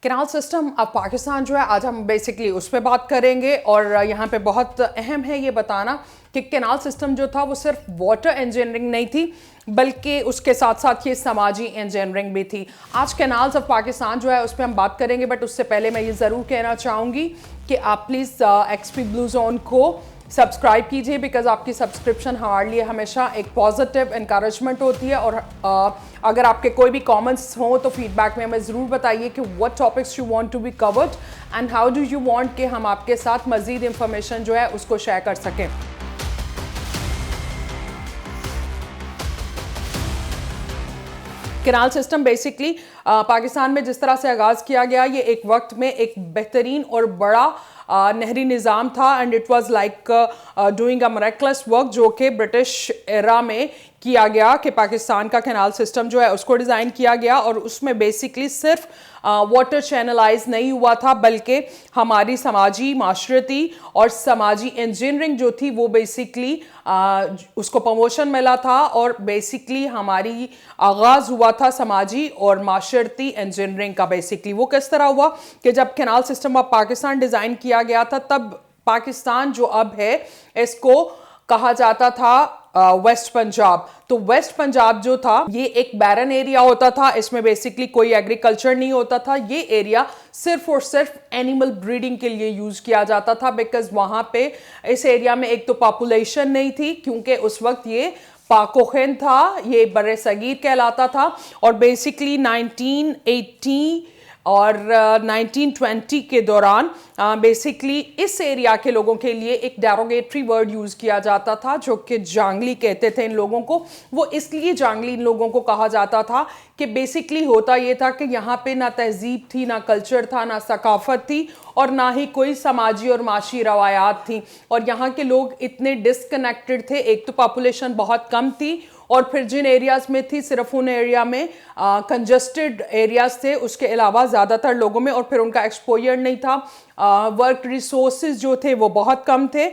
Canal system of Pakistan जो है आज हम बेसिकली उस पर बात करेंगे। और यहाँ पे बहुत अहम है ये बताना कि कैनाल सिस्टम जो था वो सिर्फ वाटर इंजीनियरिंग नहीं थी, बल्कि उसके साथ साथ ये समाजी इंजीनियरिंग भी थी। आज कैनाल्स ऑफ पाकिस्तान जो है उस पर हम बात करेंगे, बट उससे पहले मैं ये ज़रूर कहना चाहूँगी कि आप प्लीज़ एक्सपी ब्लू जोन को सब्सक्राइब कीजिए, बिकॉज आपकी सब्सक्रिप्शन हमारे लिए हमेशा एक पॉजिटिव इंकरेजमेंट होती है। और अगर आपके कोई भी कमेंट्स हों तो फीडबैक में हमें ज़रूर बताइए कि what topics you want to be covered and how do you want कि हम आपके साथ मज़ीद इंफॉर्मेशन जो है उसको शेयर कर सकें। कैनाल सिस्टम बेसिकली पाकिस्तान में जिस तरह से आगाज़ किया गया, ये एक वक्त में एक बेहतरीन और बड़ा नहरी निज़ाम था and it was like doing a miracles work जो कि ब्रिटिश एरा में किया गया कि पाकिस्तान का कैनाल सिस्टम जो है उसको डिज़ाइन किया गया। और उसमें बेसिकली सिर्फ वाटर चैनलाइज नहीं हुआ था, बल्कि हमारी समाजी माशरती और समाजी इंजीनियरिंग जो थी वो बेसिकली उसको प्रमोशन मिला था। और बेसिकली हमारी आगाज़ हुआ था समाजी और माशरती इंजीनियरिंग का। बेसिकली वो किस तरह हुआ कि जब canal system of Pakistan design किया गया था, तब पाकिस्तान जो अब है इसको कहा जाता था वेस्ट पंजाब। तो वेस्ट पंजाब जो था ये एक बैरन एरिया होता था, इसमें बेसिकली कोई एग्रीकल्चर नहीं होता था। ये एरिया सिर्फ और सिर्फ एनिमल ब्रीडिंग के लिए यूज किया जाता था, बिकॉज वहां पे इस एरिया में एक तो पॉपुलेशन नहीं थी, क्योंकि उस वक्त ये पाकोखिन था, ये बर्रे सगीर कहलाता था। और बेसिकली 1980 और 1920 के दौरान बेसिकली इस एरिया के लोगों के लिए एक डेरोगेटरी वर्ड यूज़ किया जाता था जो कि जांगली कहते थे इन लोगों को। वो इसलिए जांगली इन लोगों को कहा जाता था कि बेसिकली होता ये था कि यहाँ पे ना तहजीब थी, ना कल्चर था, ना सकाफत थी, और ना ही कोई समाजी और माशी रवायात थी। और यहाँ के लोग इतने डिसकनेक्टेड थे, एक तो पॉपुलेशन बहुत कम थी, और फिर जिन एरियाज़ में थी सिर्फ उन एरिया में कंजस्टेड एरियाज़ थे, उसके अलावा ज़्यादातर लोगों में, और फिर उनका एक्सपोजर नहीं था। वर्क रिसोर्सेज जो थे वो बहुत कम थे,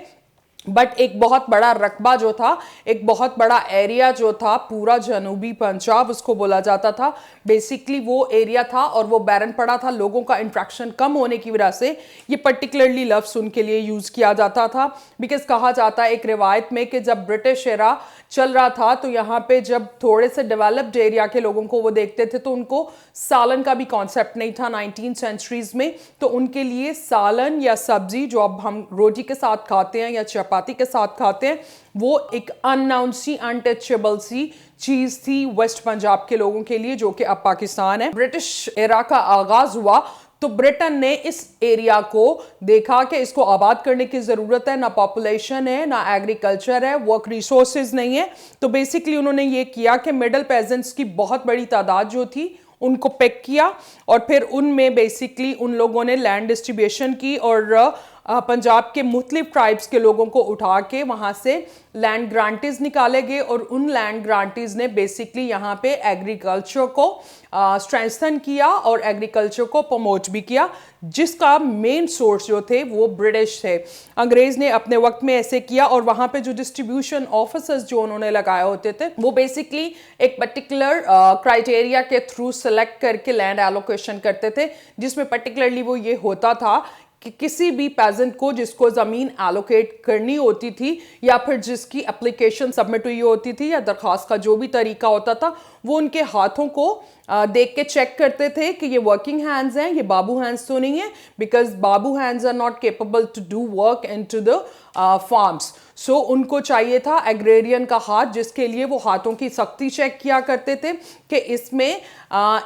बट एक बहुत बड़ा रकबा जो था, एक बहुत बड़ा एरिया जो था, पूरा जनूबी पंजाब उसको बोला जाता था, बेसिकली वो एरिया था और वो बैरन पड़ा था। लोगों का इंट्रैक्शन कम होने की वजह से ये पर्टिकुलरली लफ्ज़ उनके लिए यूज़ किया जाता था। बिकॉज कहा जाता है एक रिवायत में कि जब ब्रिटिश एरा चल रहा था तो यहाँ पे जब थोड़े से डेवलप्ड एरिया के लोगों को वो देखते थे तो उनको सालन का भी कॉन्सेप्ट नहीं था 19th सेंचुरीज में। तो उनके लिए सालन या सब्जी जो अब हम रोटी के साथ खाते हैं या चपाती के साथ खाते हैं, वो एक अननाउन सी अनटचेबल सी चीज़ थी वेस्ट पंजाब के लोगों के लिए, जो कि अब पाकिस्तान है। ब्रिटिश एरा का आगाज़ हुआ तो ब्रिटेन ने इस एरिया को देखा कि इसको आबाद करने की ज़रूरत है, ना पॉपुलेशन है, ना एग्रीकल्चर है, वर्क रिसोर्सेज नहीं है। तो बेसिकली उन्होंने ये किया कि मिडल पेजेंट्स की बहुत बड़ी तादाद जो थी उनको पिक किया, और फिर उनमें बेसिकली उन लोगों ने लैंड डिस्ट्रीब्यूशन की, और पंजाब के मुख्तलिफ ट्राइब्स के लोगों को उठा के वहाँ से लैंड ग्रांटीज निकाले गए, और उन लैंड ग्रांटीज ने बेसिकली यहाँ पे एग्रीकल्चर को स्ट्रेंथन किया और एग्रीकल्चर को प्रमोट भी किया, जिसका मेन सोर्स जो थे वो ब्रिटिश थे। अंग्रेज़ ने अपने वक्त में ऐसे किया, और वहाँ पे जो डिस्ट्रीब्यूशन ऑफिसर्स जो उन्होंने लगाए होते थे वो बेसिकली एक पर्टिकुलर क्राइटेरिया के थ्रू सेलेक्ट करके लैंड एलोकेशन करते थे, जिसमें पर्टिकुलरली वो ये होता था कि किसी भी पेजेंट को जिसको ज़मीन एलोकेट करनी होती थी, या फिर जिसकी एप्लीकेशन सबमिट हुई होती थी, या दरख्वास्त का जो भी तरीका होता था, वो उनके हाथों को देख के चेक करते थे कि ये वर्किंग हैंड्स हैं, ये बाबू हैंड्स तो नहीं है, because babu hands are not capable to do work in to the farms. So उनको चाहिए था एग्रेरियन का हाथ, जिसके लिए वो हाथों की सख्ती चेक किया करते थे कि इसमें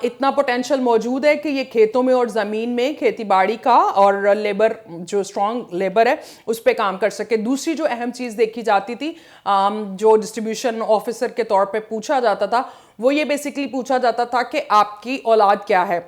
इतना पोटेंशियल मौजूद है कि ये खेतों में और ज़मीन में खेती बाड़ी का और लेबर जो स्ट्रॉन्ग लेबर है उस पर काम कर सके। दूसरी जो अहम चीज़ देखी जाती थी, जो डिस्ट्रीब्यूशन ऑफिसर के तौर पे पूछा जाता था, वो ये बेसिकली पूछा जाता था कि आपकी औलाद क्या है।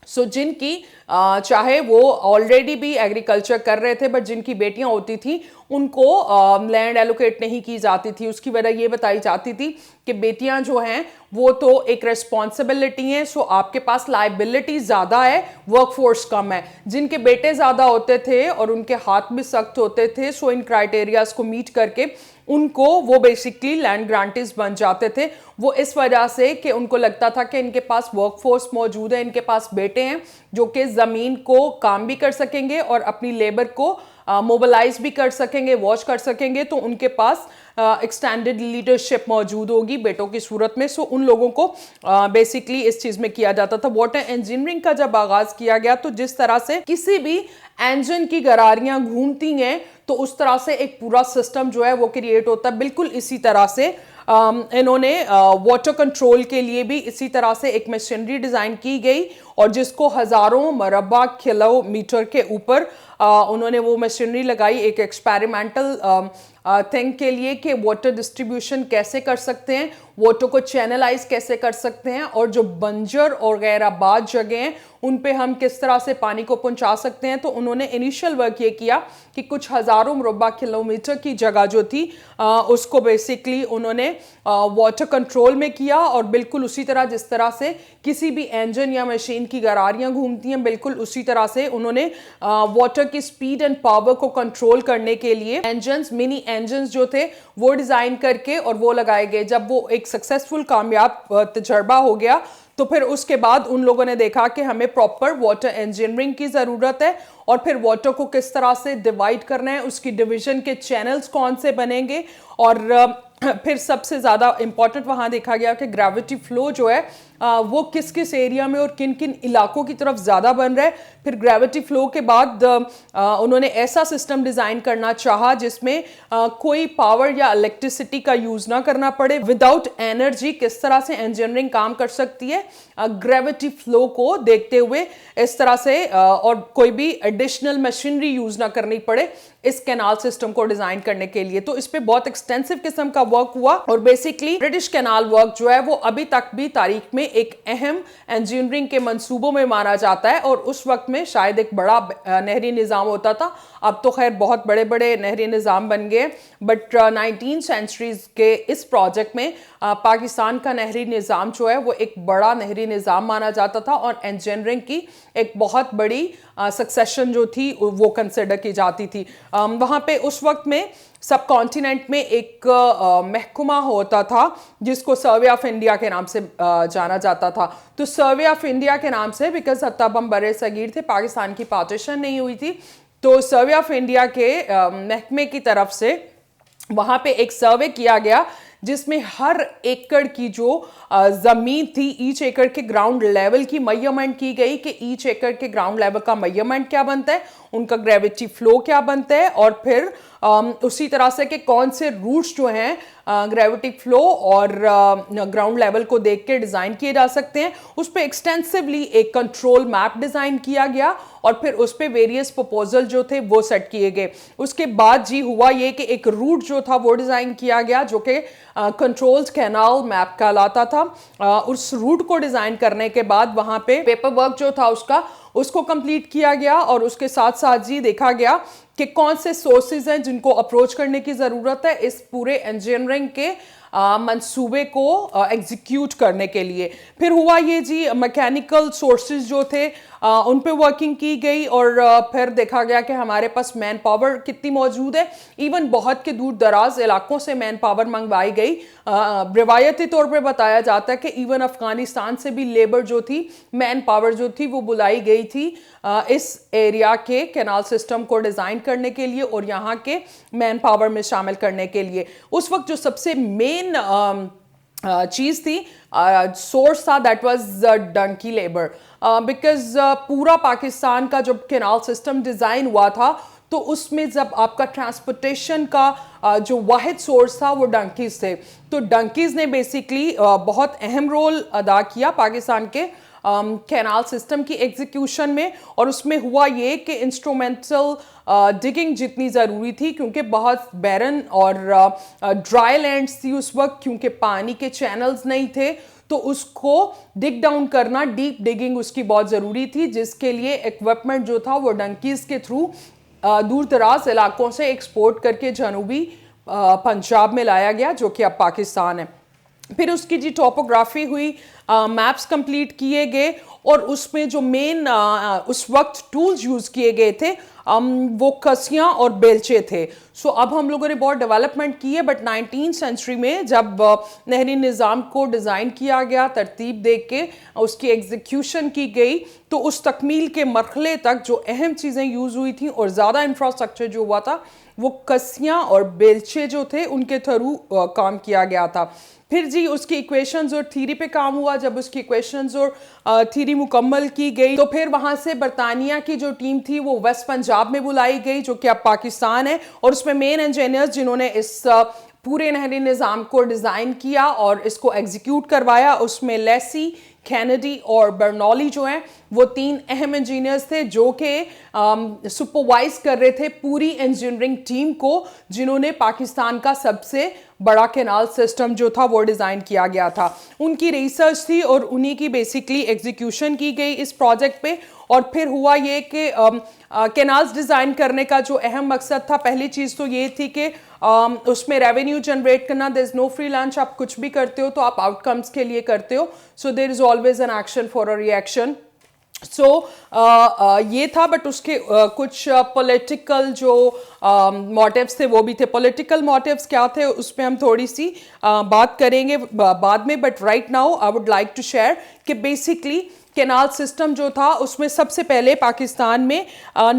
सो जिनकी चाहे वो ऑलरेडी भी एग्रीकल्चर कर रहे थे, बट जिनकी बेटियां होती थी उनको लैंड एलोकेट नहीं की जाती थी। उसकी वजह ये बताई जाती थी कि बेटियां जो हैं वो तो एक रिस्पॉन्सिबिलिटी है, सो आपके पास लाइबिलिटी ज़्यादा है, वर्कफोर्स कम है। जिनके बेटे ज़्यादा होते थे और उनके हाथ भी सख्त होते थे, सो इन क्राइटेरियाज को मीट करके उनको वो बेसिकली लैंड ग्रांटीज बन जाते थे। वो इस वजह से कि उनको लगता था कि इनके पास वर्कफोर्स मौजूद है, इनके पास बेटे हैं जो कि ज़मीन को काम भी कर सकेंगे और अपनी लेबर को मोबिलाइज भी कर सकेंगे, वॉच कर सकेंगे, तो उनके पास एक्सटेंडेड लीडरशिप मौजूद होगी बेटों की सूरत में। सो उन लोगों को बेसिकली इस चीज़ में किया जाता था। वाटर इंजीनियरिंग का जब आगाज़ किया गया तो जिस तरह से किसी भी इंजन की गरारियां घूमती हैं तो उस तरह से एक पूरा सिस्टम जो है वो क्रिएट होता है। बिल्कुल इसी तरह से इन्होंने वाटर कंट्रोल के लिए भी इसी तरह से एक मशीनरी डिज़ाइन की गई और जिसको हज़ारों मरबा किलोमीटर के ऊपर उन्होंने वो मशीनरी लगाई एक एक्सपेरिमेंटल थिंग के लिए कि वाटर डिस्ट्रीब्यूशन कैसे कर सकते हैं, वाटर को चैनलाइज कैसे कर सकते हैं और जो बंजर और गैर आबाद जगह हैं उन पे हम किस तरह से पानी को पहुंचा सकते हैं। तो उन्होंने इनिशियल वर्क ये किया कि कुछ हज़ारों मुरब्बा किलोमीटर की जगह जो थी उसको बेसिकली उन्होंने वाटर कंट्रोल में किया और बिल्कुल उसी तरह जिस तरह से किसी भी इंजन या मशीन की गरारियां घूमती हैं, बिल्कुल उसी तरह से उन्होंने वाटर की स्पीड एंड पावर को कंट्रोल करने के लिए इंजन्स, मिनी इंजन्स जो थे वो डिज़ाइन करके और वो लगाए गए। जब वो एक सक्सेसफुल कामयाब तजर्बा हो गया तो फिर उसके बाद उन लोगों ने देखा कि हमें प्रॉपर वाटर इंजीनियरिंग की ज़रूरत है और फिर वाटर को किस तरह से डिवाइड करना है, उसकी डिवीजन के चैनल्स कौन से बनेंगे और फिर सबसे ज़्यादा इंपॉर्टेंट वहाँ देखा गया कि ग्रेविटी फ्लो जो है वो किस किस एरिया में और किन किन इलाकों की तरफ ज़्यादा बन रहा है। फिर ग्रेविटी फ्लो के बाद उन्होंने ऐसा सिस्टम डिज़ाइन करना चाहा जिसमें कोई पावर या इलेक्ट्रिसिटी का यूज़ ना करना पड़े। विदाउट एनर्जी किस तरह से इंजीनियरिंग काम कर सकती है ग्रेविटी फ्लो को देखते हुए इस तरह से और कोई भी एडिशनल मशीनरी यूज़ ना करनी पड़े इस कैनाल सिस्टम को डिज़ाइन करने के लिए। तो इस पे बहुत एक्सटेंसिव किस्म का वर्क हुआ और बेसिकली ब्रिटिश कैनाल वर्क जो है वो अभी तक भी तारीख में एक अहम इंजीनियरिंग के मंसूबों में माना जाता है। और उस वक्त में शायद एक बड़ा नहरी निज़ाम होता था, अब तो खैर बहुत बड़े बड़े नहरी निज़ाम बन गए, बट 19th सेंचुरीज के इस प्रोजेक्ट में पाकिस्तान का नहरी निज़ाम जो है वो एक बड़ा नहरी निज़ाम माना जाता था और इंजीनियरिंग की एक बहुत बड़ी सक्सेशन जो थी वो कंसिडर की जाती थी। वहाँ पे उस वक्त में सब कॉन्टिनेंट में एक महकमा होता था जिसको सर्वे ऑफ इंडिया के नाम से जाना जाता था। तो सर्वे ऑफ इंडिया के नाम से बिकॉज तब हम बड़े सगीर थे, पाकिस्तान की पार्टीशन नहीं हुई थी, तो सर्वे ऑफ इंडिया के महकमे की तरफ से वहाँ पे एक सर्वे किया गया जिसमें हर एकड़ की जो ज़मीन थी ईच एकड़ के ग्राउंड लेवल की मेजरमेंट की गई कि ईच एकड़ के ग्राउंड लेवल का मेजरमेंट क्या बनता है, उनका ग्रेविटी फ्लो क्या बनता है और फिर उसी तरह से कि कौन से रूट्स जो हैं ग्रेविटी फ्लो और ग्राउंड लेवल को देख के डिज़ाइन किए जा सकते हैं। उस पर एक्सटेंसिवली एक कंट्रोल मैप डिज़ाइन किया गया और फिर उस पर वेरियस प्रपोजल जो थे वो सेट किए गए। उसके बाद जी हुआ ये कि एक रूट जो था वो डिज़ाइन किया गया जो कि कंट्रोल्ड कैनाल मैप कहलाता था। उस रूट को डिज़ाइन करने के बाद वहाँ पे पेपर वर्क जो था उसको कंप्लीट किया गया और उसके साथ साथ जी देखा गया कि कौन से सोर्सेज हैं जिनको अप्रोच करने की ज़रूरत है इस पूरे इंजीनियरिंग के मंसूबे को एग्जीक्यूट करने के लिए। फिर हुआ ये जी मैकेनिकल सोर्सेज जो थे उन पे वर्किंग की गई और फिर देखा गया कि हमारे पास मैन पावर कितनी मौजूद है। इवन बहुत के दूर दराज इलाकों से मैन पावर मंगवाई गई। रिवायती तौर पे बताया जाता है कि इवन अफगानिस्तान से भी लेबर जो थी, मैन पावर जो थी वो बुलाई गई थी इस एरिया के कैनाल सिस्टम को डिज़ाइन करने के लिए और यहाँ के मैन पावर में शामिल करने के लिए। उस वक्त जो सबसे मेन चीज़ थी, सोर्स था, that was donkey labour. Because पूरा पाकिस्तान का जब कैनाल सिस्टम डिज़ाइन हुआ था तो उसमें जब आपका ट्रांसपोर्टेशन का जो वाहिद सोर्स था वो डंकीज़ थे, तो डंकीज़ ने बेसिकली बहुत अहम रोल अदा किया पाकिस्तान के कैनाल सिस्टम की एग्जीक्यूशन में। और उसमें हुआ ये कि इंस्ट्रूमेंटल डिगिंग जितनी ज़रूरी थी क्योंकि बहुत बैरन और ड्राई लैंड्स थी उस वक्त, क्योंकि पानी के चैनल्स नहीं थे तो उसको डिग डाउन करना, डीप डिगिंग उसकी बहुत ज़रूरी थी, जिसके लिए इक्विपमेंट जो था वो डंकीज़ के थ्रू दूर दराज इलाकों से एक्सपोर्ट करके जनूबी पंजाब में लाया गया जो कि अब पाकिस्तान है। फिर उसकी जी टोपोग्राफी हुई, मैप्स कंप्लीट किए गए और उसमें जो मेन उस वक्त टूल्स यूज़ किए गए थे वो कसियाँ और बेलचे थे। सो अब हम लोगों ने बहुत डेवलपमेंट की है, बट 19th सेंचुरी में जब नहरी निज़ाम को डिज़ाइन किया गया, तरतीब दे के उसकी एग्जीक्यूशन की गई, तो उस तकमील के मरहले तक जो अहम चीज़ें यूज़ हुई थी और ज़्यादा इंफ्रास्ट्रक्चर जो हुआ था वो कसियाँ और बेलचे जो थे उनके थ्रू काम किया गया था। फिर जी उसकी इक्वेशंस और थ्योरी पे काम हुआ। जब उसकी इक्वेशंस और थ्योरी मुकम्मल की गई तो फिर वहाँ से बरतानिया की जो टीम थी वो वेस्ट पंजाब में बुलाई गई जो कि अब पाकिस्तान है, और उसमें मेन इंजीनियर्स जिन्होंने इस पूरे नहरी निज़ाम को डिज़ाइन किया और इसको एग्जीक्यूट करवाया, उसमें लेसी, कैनेडी और बर्नौली जो हैं वो 3 अहम इंजीनियर्स थे जो कि सुपरवाइज कर रहे थे पूरी इंजीनियरिंग टीम को, जिन्होंने पाकिस्तान का सबसे बड़ा कैनाल सिस्टम जो था वो डिज़ाइन किया गया था। उनकी रिसर्च थी और उन्हीं की बेसिकली एग्जीक्यूशन की गई इस प्रोजेक्ट पे। और फिर हुआ ये कि कैनाल्स डिज़ाइन करने का जो अहम मकसद था, पहली चीज़ तो ये थी कि उसमें रेवेन्यू जनरेट करना। There is no free lunch, आप कुछ भी करते हो तो आप आउटकम्स के लिए करते हो, so there is always an action for a reaction. So ये था, बट उसके कुछ पॉलिटिकल जो मोटिव्स थे वो भी थे। पॉलिटिकल मोटिव्स क्या थे उस पर हम थोड़ी सी बात करेंगे बाद में, but right now I would like to share कि बेसिकली कैनाल सिस्टम जो था उसमें सबसे पहले पाकिस्तान में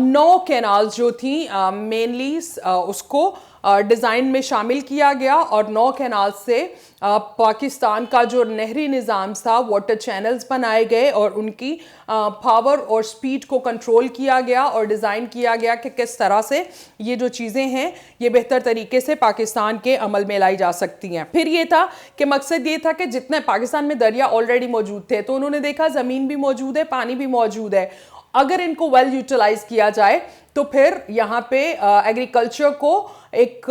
9 कैनाल्स जो थी मेनली उसको डिज़ाइन में शामिल किया गया, और 9 कैनाल से पाकिस्तान का जो नहरी निज़ाम था, वाटर चैनल्स बनाए गए और उनकी पावर और स्पीड को कंट्रोल किया गया और डिज़ाइन किया गया कि किस तरह से ये जो चीज़ें हैं ये बेहतर तरीके से पाकिस्तान के अमल में लाई जा सकती हैं। फिर ये था कि मकसद ये था कि जितने पाकिस्तान में दरिया ऑलरेडी मौजूद थे, तो उन्होंने देखा ज़मीन भी मौजूद है, पानी भी मौजूद है, अगर इनको वेल यूटिलाइज किया जाए तो फिर यहाँ पे एग्रीकल्चर को एक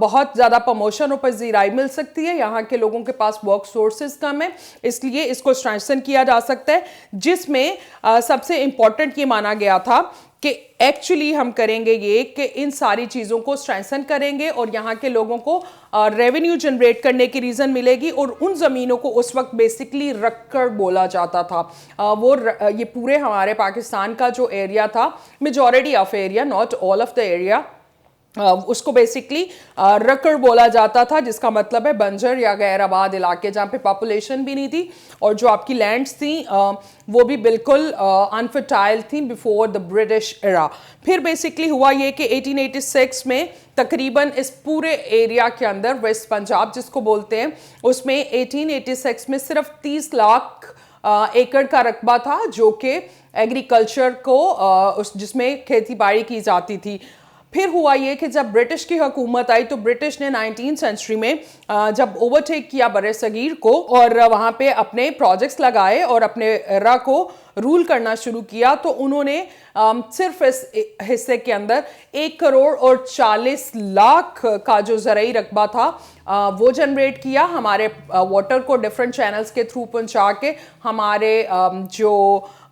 बहुत ज़्यादा प्रमोशन और पजीराई मिल सकती है। यहाँ के लोगों के पास वर्क सोर्सेज कम है, इसलिए इसको स्ट्रेंथन किया जा सकता है, जिसमें सबसे इम्पॉर्टेंट ये माना गया था कि एक्चुअली हम करेंगे ये कि इन सारी चीज़ों को स्ट्रेंथन करेंगे और यहाँ के लोगों को रेवेन्यू जनरेट करने की रीज़न मिलेगी। और उन ज़मीनों को उस वक्त बेसिकली रक्कड़ बोला जाता था। ये पूरे हमारे पाकिस्तान का जो एरिया था, majority of area, not all of the area, उसको बेसिकली रकड़ बोला जाता था, जिसका मतलब है बंजर या गैर आबाद इलाके जहाँ पे पॉपुलेशन भी नहीं थी और जो आपकी लैंड्स थी वो भी बिल्कुल अनफर्टाइल थी बिफोर द ब्रिटिश एरा। फिर बेसिकली हुआ ये कि 1886 में तकरीबन इस पूरे एरिया के अंदर, वेस्ट पंजाब जिसको बोलते हैं, उसमें 1886 में सिर्फ 30 लाख एकड़ का रकबा था जो कि एग्रीकल्चर को जिसमें खेती बाड़ी की जाती थी। फिर हुआ ये कि जब ब्रिटिश की हुकूमत आई तो ब्रिटिश ने 19th सेंचुरी में जब ओवरटेक किया बरे सगीर को और वहाँ पे अपने प्रोजेक्ट्स लगाए और अपने एरा को रूल करना शुरू किया, तो उन्होंने सिर्फ इस हिस्से के अंदर 1 करोड़ और 40 लाख का जो ज़रई रकबा था वो जनरेट किया। हमारे वाटर को डिफरेंट चैनल्स के थ्रू पहुंचा के हमारे जो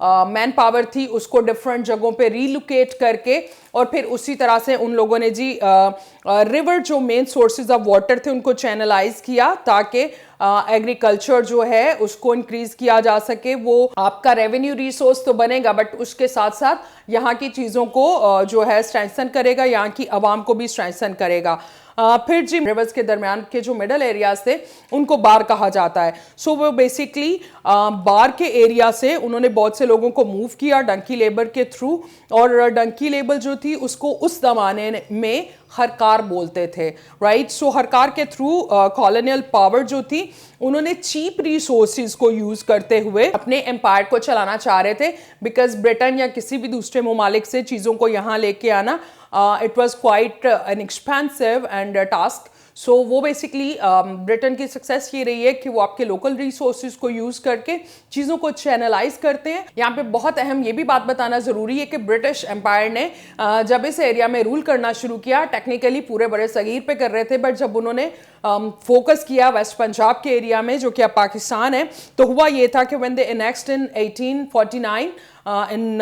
मैन पावर थी उसको डिफरेंट जगहों पे रीलोकेट करके, और फिर उसी तरह से उन लोगों ने जी रिवर जो मेन सोर्सेज ऑफ वाटर थे उनको चैनलाइज किया ताकि एग्रीकल्चर जो है उसको इंक्रीज किया जा सके। वो आपका रेवेन्यू रिसोर्स तो बनेगा, बट उसके साथ साथ यहाँ की चीज़ों को जो है स्ट्रेंथन करेगा, यहाँ की आवाम को भी स्ट्रेंथन करेगा। फिर जी रिवर्स के दरमियान के जो मिडल एरियाज थे उनको बार कहा जाता है। सो वो बेसिकली बार के एरिया से उन्होंने बहुत से लोगों को मूव किया डंकी लेबर के थ्रू, और डंकी लेबर जो थी उसको उस जमाने में हरकार बोलते थे, राइट। सो हरकार के थ्रू कॉलोनियल पावर जो थी उन्होंने चीप रिसोर्सेज को यूज करते हुए अपने एम्पायर को चलाना चाह रहे थे, बिकॉज ब्रिटेन या किसी भी दूसरे ममालिक से चीज़ों को यहाँ लेके आना it was quite an expensive and task. So वो बेसिकली ब्रिटेन की सक्सेस ये रही है कि वो आपके लोकल रिसोर्सेज को यूज़ करके चीज़ों को चैनलाइज करते हैं। यहाँ पे बहुत अहम ये भी बात बताना ज़रूरी है कि ब्रिटिश एम्पायर ने जब इस एरिया में रूल करना शुरू किया, टेक्निकली पूरे बड़े सगीर पे कर रहे थे, बट जब उन्होंने फोकस किया वेस्ट पंजाब के एरिया में जो कि अब पाकिस्तान है, तो हुआ ये था कि व्हेन दे एनेक्स्ड इन 1849 इन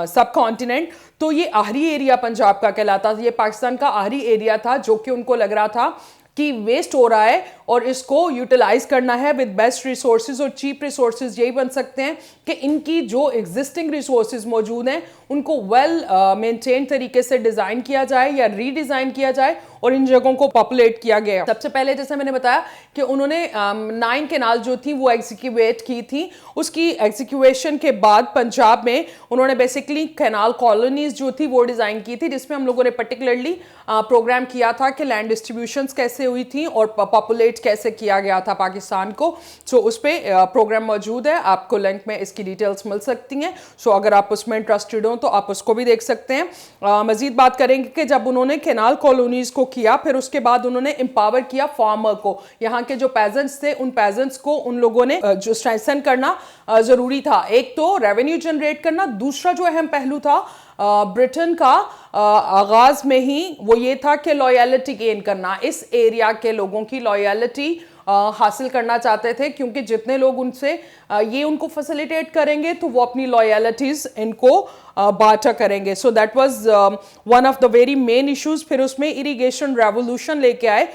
सब कॉन्टिनेंट। तो ये आहरी एरिया पंजाब का कहलाता था, ये पाकिस्तान का आहरी एरिया था जो कि उनको लग रहा था कि वेस्ट हो रहा है और इसको यूटिलाइज करना है विद बेस्ट रिसोर्सेज और चीप रिसोर्सेज यही बन सकते हैं कि इनकी जो एग्जिस्टिंग रिसोर्सेज मौजूद हैं उनको वेल मेंटेन तरीके से डिज़ाइन किया जाए या रीडिज़ाइन किया जाए और इन जगहों को पॉपुलेट किया गया। सबसे पहले जैसे मैंने बताया कि उन्होंने 9 कैनाल जो थी वो एग्जीक्यूट की थी। उसकी एग्जीक्यूशन के बाद पंजाब में उन्होंने बेसिकली कैनाल कॉलोनीज जो थी वो डिज़ाइन की थी, जिसमें हम लोगों ने पर्टिकुलरली प्रोग्राम किया था कि लैंड डिस्ट्रीब्यूशंस कैसे हुई थी और पॉपुलेट कैसे किया गया था पाकिस्तान को। सो उस पर प्रोग्राम मौजूद है, आपको लिंक में इसकी डिटेल्स मिल सकती हैं। सो अगर आप उसमें इंटरेस्टेड हो तो आप उसको भी देख सकते हैं। मजीद बात करेंगे कि जब उन्होंने कैनाल कॉलोनीज को किया, फिर उसके बाद उन्होंने एम्पावर किया फार्मर को। यहाँ के जो पेजेंट्स थे उन पेजेंट्स को उन लोगों ने जो स्ट्रेंथन करना जरूरी था। एक तो रेवेन्यू जनरेट करना, दूसरा जो अहम पहलू था ब्रिटेन का आगाज में ही वो ये था कि लॉयल्टी गेन करना, इस एरिया के लोगों की लॉयल्टी हासिल करना चाहते थे, क्योंकि जितने लोग उनसे ये उनको फैसिलिटेट करेंगे तो वो अपनी लॉयल्टीज इनको बांटा करेंगे। So that was one of the very main issues. फिर उसमें इरिगेशन रेवोल्यूशन लेके आए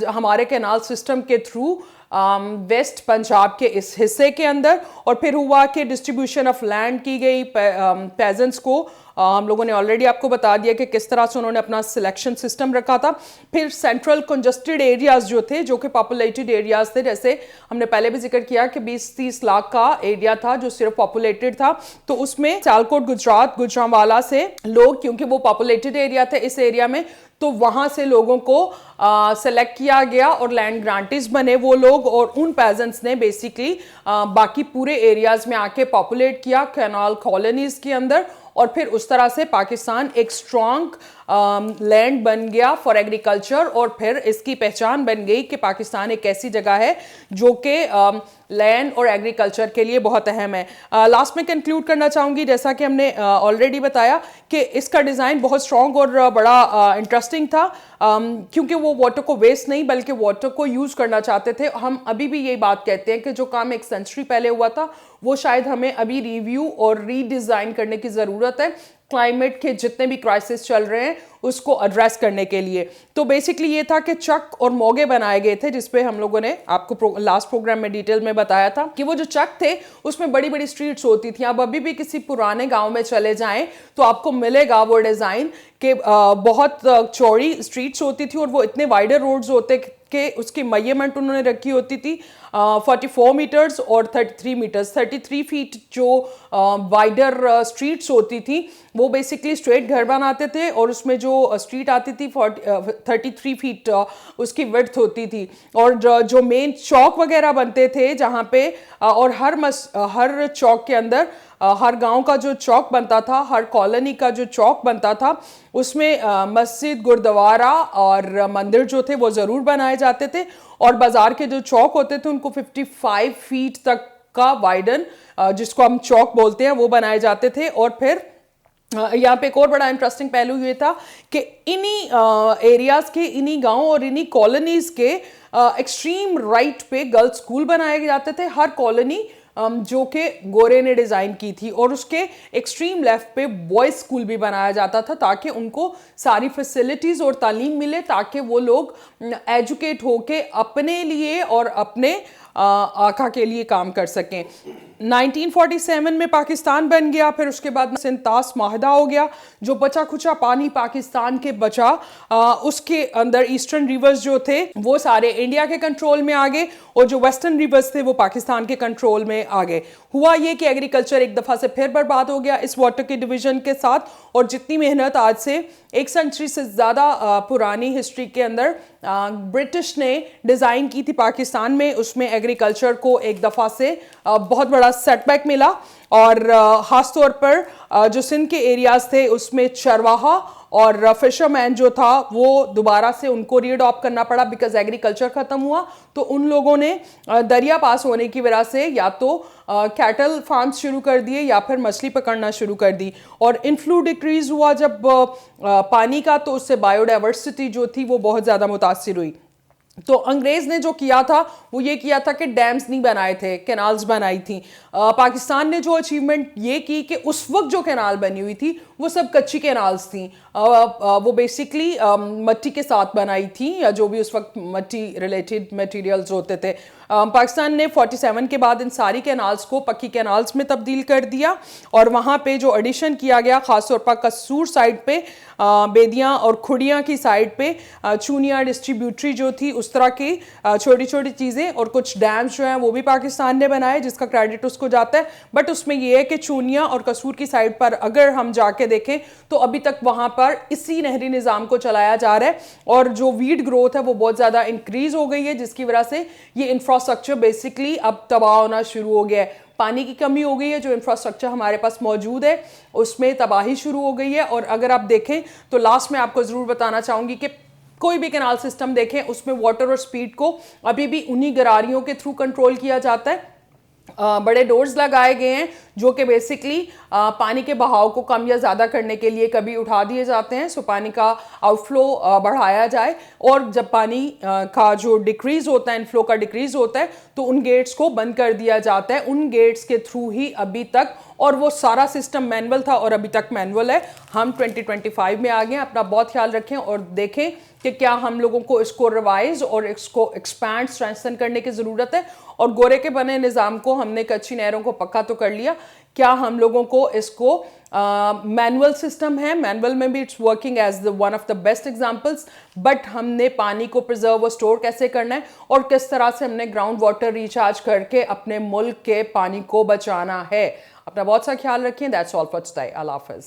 हमारे कैनाल सिस्टम के थ्रू वेस्ट पंजाब के इस हिस्से के अंदर, और फिर हुआ कि डिस्ट्रीब्यूशन ऑफ लैंड की गई पेजेंट्स को। हम लोगों ने ऑलरेडी आपको बता दिया कि किस तरह से उन्होंने अपना सिलेक्शन सिस्टम रखा था। फिर सेंट्रल कंजस्टेड एरियाज जो थे, जो कि पॉपुलेटेड एरियाज थे, जैसे हमने पहले भी जिक्र किया कि 20-30 लाख का एरिया था जो सिर्फ पॉपुलेटेड था, तो उसमें सियालकोट गुजरात गुजरांवाला से लोग, क्योंकि वो पॉपुलेटेड एरिया थे इस एरिया में, तो वहां से लोगों को सेलेक्ट किया गया और लैंड ग्रांटीज बने वो लोग, और उन पेजेंट्स ने बेसिकली बाकी पूरे एरियाज में आके पॉपुलेट किया कैनाल कॉलोनीज के अंदर। और फिर उस तरह से पाकिस्तान एक स्ट्रॉन्ग लैंड बन गया फॉर एग्रीकल्चर, और फिर इसकी पहचान बन गई कि पाकिस्तान एक ऐसी जगह है जो कि लैंड और एग्रीकल्चर के लिए बहुत अहम है। लास्ट में कंक्लूड करना चाहूँगी, जैसा कि हमने ऑलरेडी बताया कि इसका डिज़ाइन बहुत स्ट्रॉन्ग और बड़ा इंटरेस्टिंग था, क्योंकि वो वाटर को वेस्ट नहीं बल्कि वाटर को यूज़ करना चाहते थे। हम अभी भी यही बात कहते हैं कि जो काम एक सेंचुरी पहले हुआ था वो शायद हमें अभी रिव्यू और रीडिज़ाइन करने की ज़रूरत है, क्लाइमेट के जितने भी क्राइसिस चल रहे हैं उसको एड्रेस करने के लिए। तो बेसिकली ये था कि चक और मोगे बनाए गए थे, जिसपे हम लोगों ने आपको लास्ट प्रोग्राम में डिटेल में बताया था कि वो जो चक थे उसमें बड़ी बड़ी स्ट्रीट्स होती थी। आप अभी भी किसी पुराने गांव में चले जाएं तो आपको मिलेगा वो डिज़ाइन के बहुत चौड़ी स्ट्रीट्स होती थी, और वो इतने वाइडर रोड्स होते कि उसकी मेजरमेंट उन्होंने रखी होती थी 44 मीटर्स और 33 मीटर्स। 33 फीट जो वाइडर स्ट्रीट्स होती थी वो बेसिकली स्ट्रेट घर बनाते थे, और उसमें जो स्ट्रीट आती थी 33 फीट उसकी विड्थ होती थी। और जो मेन चौक वगैरह बनते थे जहाँ पे और हर चौक के अंदर हर गांव का जो चौक बनता था, हर कॉलोनी का जो चौक बनता था, उसमें मस्जिद, गुरुद्वारा और मंदिर जो थे वो ज़रूर बनाए जाते थे। और बाज़ार के जो चौक होते थे उनको 55 फीट तक का वाइडन, जिसको हम चौक बोलते हैं, वो बनाए जाते थे। और फिर यहाँ पे एक और बड़ा इंटरेस्टिंग पहलू ये था कि इन्हीं एरियाज़ के, इन्हीं गाँव और इन्हीं कॉलोनीज़ के एक्सट्रीम राइट पे गर्ल्स स्कूल बनाए जाते थे, हर कॉलोनी जो कि गोरे ने डिज़ाइन की थी, और उसके एक्सट्रीम लेफ्ट पे बॉयज़ स्कूल भी बनाया जाता था ताकि उनको सारी फैसिलिटीज़ और तालीम मिले, ताकि वो लोग एजुकेट होके अपने लिए और अपने आका के लिए काम कर सकें। 1947 में पाकिस्तान बन गया, फिर उसके बाद सिंतास माहदा हो गया। जो बचा खुचा पानी पाकिस्तान के बचा, उसके अंदर ईस्टर्न रिवर्स जो थे वो सारे इंडिया के कंट्रोल में आ गए, और जो वेस्टर्न रिवर्स थे वो पाकिस्तान के कंट्रोल में आ गए। हुआ ये कि एग्रीकल्चर एक दफ़ा से फिर बर्बाद हो गया इस वाटर के डिवीजन के साथ, और जितनी मेहनत आज से एक सेंचुरी से ज़्यादा पुरानी हिस्ट्री के अंदर ब्रिटिश ने डिज़ाइन की थी पाकिस्तान में, उसमें एग्रीकल्चर को एक दफ़ा से बहुत बड़ा सेटबैक मिला। और ख़ास तौर पर जो सिंध के एरियाज़ थे उसमें चरवाहा और फिशरमैन जो था वो दोबारा से उनको रीअडॉप्ट करना पड़ा, बिकॉज एग्रीकल्चर ख़त्म हुआ। तो उन लोगों ने दरिया पास होने की वजह से या तो कैटल फार्म्स शुरू कर दिए या फिर मछली पकड़ना शुरू कर दी, और इनफ्लू डिक्रीज हुआ जब पानी का, तो उससे बायोडाइवर्सिटी जो थी वो बहुत ज़्यादा मुतासिर हुई। तो अंग्रेज ने जो किया था वो ये किया था कि डैम्स नहीं बनाए थे, कैनाल्स बनाई थी। पाकिस्तान ने जो अचीवमेंट ये की कि उस वक्त जो कैनाल बनी हुई थी वो सब कच्ची कैनाल्स थी। वो बेसिकली मिट्टी के साथ बनाई थी, या जो भी उस वक्त मिट्टी रिलेटेड मटेरियल्स होते थे। पाकिस्तान ने 47 के बाद इन सारी कैनाल्स को पक्की कैनाल्स में तब्दील कर दिया, और वहाँ पे जो एडिशन किया गया ख़ासतौर पर कसूर साइड पे, बेदियाँ और खुड़ियाँ की साइड पे, चूनिया डिस्ट्रीब्यूटरी जो थी, उस तरह की छोटी छोटी चीज़ें, और कुछ डैम्स जो हैं वो भी पाकिस्तान ने बनाए जिसका क्रेडिट उसको जाता है। बट उसमें यह है कि चूनिया और कसूर की साइड पर अगर हम जाके देखें तो अभी तक वहाँ पर इसी नहरी निज़ाम को चलाया जा रहा है, और जो वीड ग्रोथ है वो बहुत ज़्यादा इंक्रीज हो गई है, जिसकी वजह से ये इंफ्रास्ट्रक्चर बेसिकली अब तबाह होना शुरू हो गया है। पानी की कमी हो गई है, जो इंफ्रास्ट्रक्चर हमारे पास मौजूद है उसमें तबाही शुरू हो गई है। और अगर आप देखें तो लास्ट में आपको ज़रूर बताना चाहूँगी कि कोई भी कैनाल सिस्टम देखें उसमें वाटर और स्पीड को अभी भी उन्हीं गरारियों के थ्रू कंट्रोल किया जाता है। बड़े डोर्स लगाए गए हैं जो कि बेसिकली पानी के बहाव को कम या ज़्यादा करने के लिए कभी उठा दिए जाते हैं, सो पानी का आउटफ्लो बढ़ाया जाए, और जब पानी का जो डिक्रीज़ होता है, इनफ्लो का डिक्रीज़ होता है, तो उन गेट्स को बंद कर दिया जाता है। उन गेट्स के थ्रू ही अभी तक, और वो सारा सिस्टम मैनुअल था और अभी तक मैनुअल है। हम 2025 में आ गए हैं। अपना बहुत ख्याल रखें और देखें कि क्या हम लोगों को इसको रिवाइज और इसको एक्सपैंड स्ट्रेंथन करने की ज़रूरत है। और गोरे के बने निज़ाम को हमने कच्ची नहरों को पक्का तो कर लिया, क्या हम लोगों को इसको मैनुअल सिस्टम है, मैनुअल में भी it's working as the one of the best examples, but हमने पानी को प्रिजर्व और स्टोर कैसे करना है और किस तरह से हमने ग्राउंड वाटर रिचार्ज करके अपने मुल्क के पानी को बचाना है। अपना बहुत सा ख्याल रखें। That's all for today. अल्लाह हाफ़िज़।